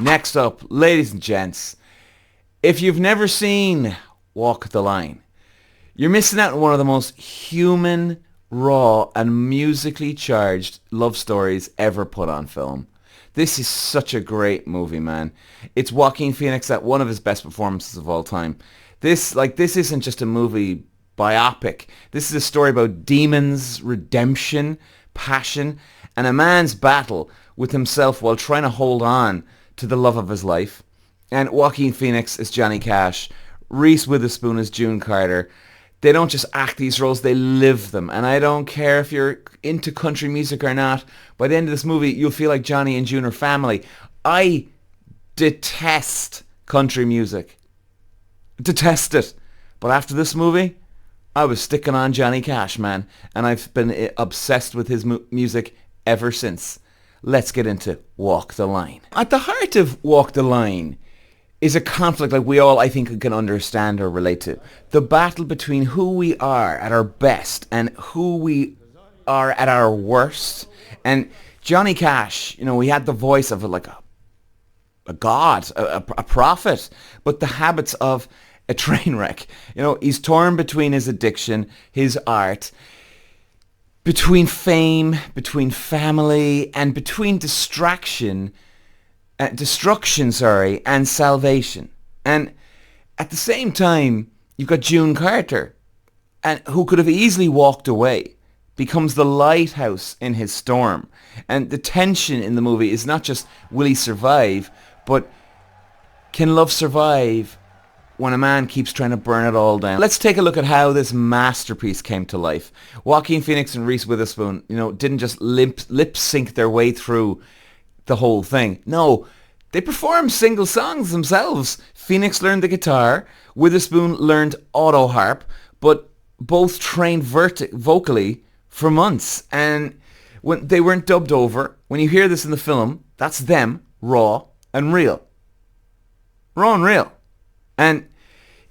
Next up, ladies and gents, if you've never seen Walk the Line, you're missing out on one of the most human, raw, and musically charged love stories ever put on film. This is such a great movie, man. It's Joaquin Phoenix at one of his best performances of all time. This isn't just a movie biopic. This is a story about demons, redemption, passion, and a man's battle with himself while trying to hold on to the love of his life. And Joaquin Phoenix is Johnny Cash. Reese Witherspoon is June Carter. They don't just act these roles, they live them. And I don't care if you're into country music or not. By the end of this movie, you'll feel like Johnny and June are family. I detest country music. Detest it. But after this movie, I was sticking on Johnny Cash, man. And I've been obsessed with his music ever since. Let's get into Walk the Line. At the heart of Walk the Line is a conflict like we all, I think, can understand or relate to. The battle between who we are at our best and who we are at our worst. And Johnny Cash, he had the voice of a god, a prophet, but the habits of a train wreck. He's torn between his addiction, his art, between fame, between family, and between destruction, and salvation. And at the same time, you've got June Carter, and who could have easily walked away, becomes the lighthouse in his storm. And the tension in the movie is not just will he survive, but can love survive when a man keeps trying to burn it all down. Let's take a look at how this masterpiece came to life. Joaquin Phoenix and Reese Witherspoon, didn't just lip sync their way through the whole thing. No, they performed single songs themselves. Phoenix learned the guitar, Witherspoon learned auto harp, but both trained vocally for months. And when they weren't dubbed over, when you hear this in the film, that's them, raw and real. Raw and real. And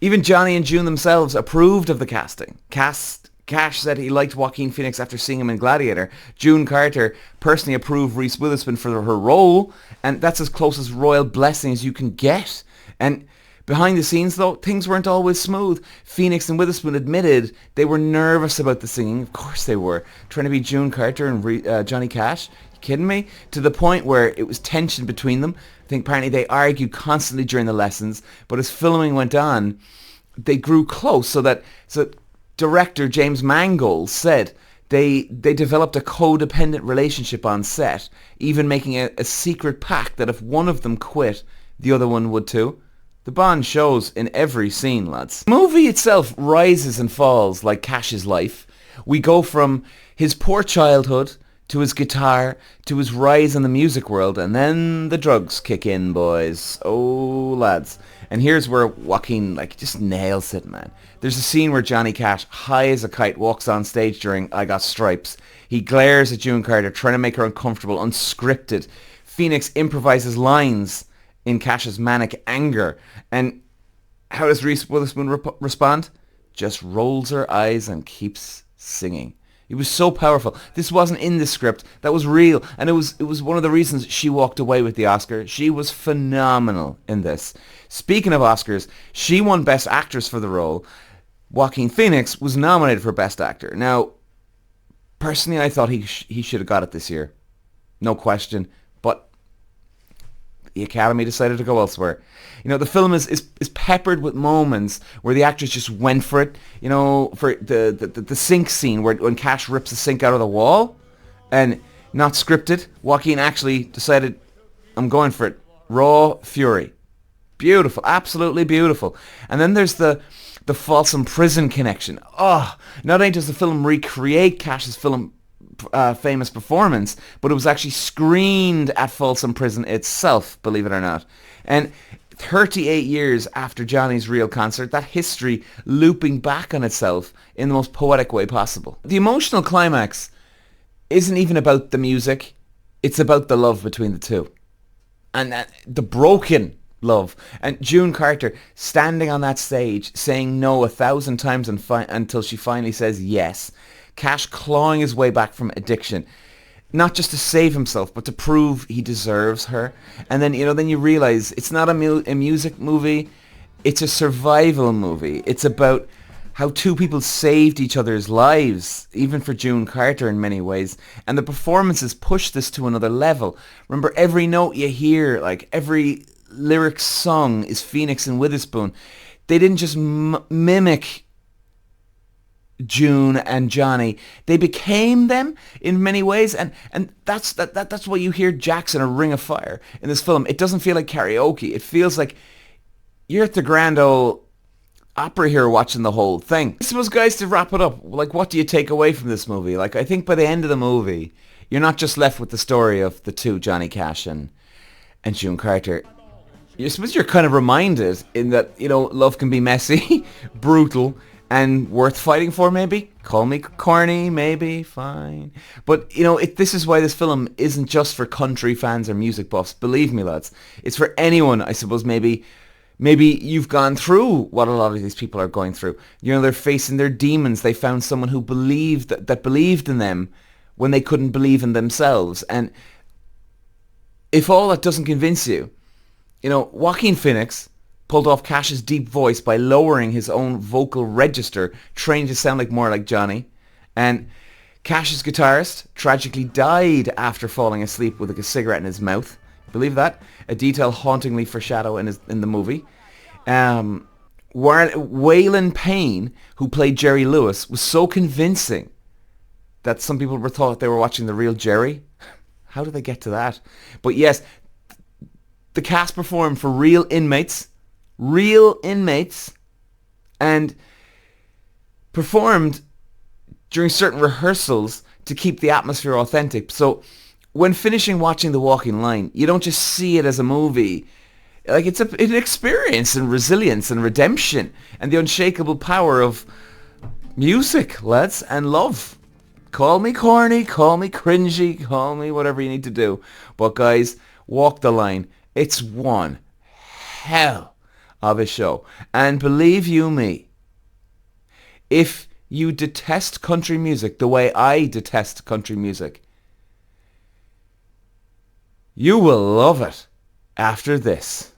even Johnny and June themselves approved of the casting. Cash said he liked Joaquin Phoenix after seeing him in Gladiator. June Carter personally approved Reese Witherspoon for her role, and that's as close as royal blessing as you can get. And behind the scenes, though, things weren't always smooth. Phoenix and Witherspoon admitted they were nervous about the singing. Of course they were. Trying to be June Carter and Johnny Cash. You kidding me? To the point where it was tension between them. I think apparently they argued constantly during the lessons, but as filming went on, they grew close so director James Mangold said they developed a codependent relationship on set, even making a secret pact that if one of them quit, the other one would too. The bond shows in every scene, lads. The movie itself rises and falls like Cash's life. We go from his poor childhood to his guitar, to his rise in the music world, and then the drugs kick in, boys. Oh, lads. And here's where Joaquin, just nails it, man. There's a scene where Johnny Cash, high as a kite, walks on stage during I Got Stripes. He glares at June Carter, trying to make her uncomfortable, unscripted. Phoenix improvises lines in Cash's manic anger. And how does Reese Witherspoon respond? Just rolls her eyes and keeps singing. It was so powerful. This wasn't in the script. That was real. And it was one of the reasons she walked away with the Oscar. She was phenomenal in this. Speaking of Oscars, she won Best Actress for the role. Joaquin Phoenix was nominated for Best Actor. Now, personally, I thought he should have got it this year. No question. But the Academy decided to go elsewhere. The film is peppered with moments where the actors just went for it. For the sink scene when Cash rips the sink out of the wall, and not scripted. Joaquin actually decided, I'm going for it. Raw fury. Beautiful. Absolutely beautiful. And then there's the Folsom Prison connection. Oh, not only does the film recreate Cash's famous performance, but it was actually screened at Folsom Prison itself, believe it or not. And 38 years after Johnny's real concert, that history looping back on itself in the most poetic way possible. The emotional climax isn't even about the music, it's about the love between the two. And the broken love. And June Carter standing on that stage saying no 1,000 times until she finally says yes. Cash clawing his way back from addiction. not just to save himself, but to prove he deserves her. And then, then you realize it's not a music movie. It's a survival movie. It's about how two people saved each other's lives, even for June Carter in many ways. And the performances push this to another level. Remember, every note you hear, like every lyric sung is Phoenix and Witherspoon. They didn't just mimic June and Johnny. They became them in many ways, and that's why you hear Jackson a Ring of Fire in this film. It doesn't feel like karaoke. It feels like you're at the Grand Ole Opera here watching the whole thing. I suppose, guys, to wrap it up, like, what do you take away from this movie? Like, I think by the end of the movie, you're not just left with the story of the two, Johnny Cash and June Carter. I suppose you're kind of reminded in that, love can be messy, brutal, and worth fighting for, maybe. Call me corny, maybe, fine. But, this is why this film isn't just for country fans or music buffs. Believe me, lads. It's for anyone, I suppose, maybe you've gone through what a lot of these people are going through. They're facing their demons. They found someone who believed that believed in them when they couldn't believe in themselves. And if all that doesn't convince you, Joaquin Phoenix pulled off Cash's deep voice by lowering his own vocal register, trying to sound more like Johnny. And Cash's guitarist tragically died after falling asleep with a cigarette in his mouth. Believe that? A detail hauntingly foreshadowed in the movie. Waylon Payne, who played Jerry Lewis, was so convincing that some people thought they were watching the real Jerry. How did they get to that? But yes, the cast performed for real inmates, and performed during certain rehearsals to keep the atmosphere authentic. So when finishing watching The Walking Line, you don't just see it as a movie. Like, it's an experience and resilience and redemption and the unshakable power of music, lads, and love. Call me corny, call me cringy, call me whatever you need to do. But guys, walk the line. It's one hell of a show. And believe you me, if you detest country music the way I detest country music, you will love it after this.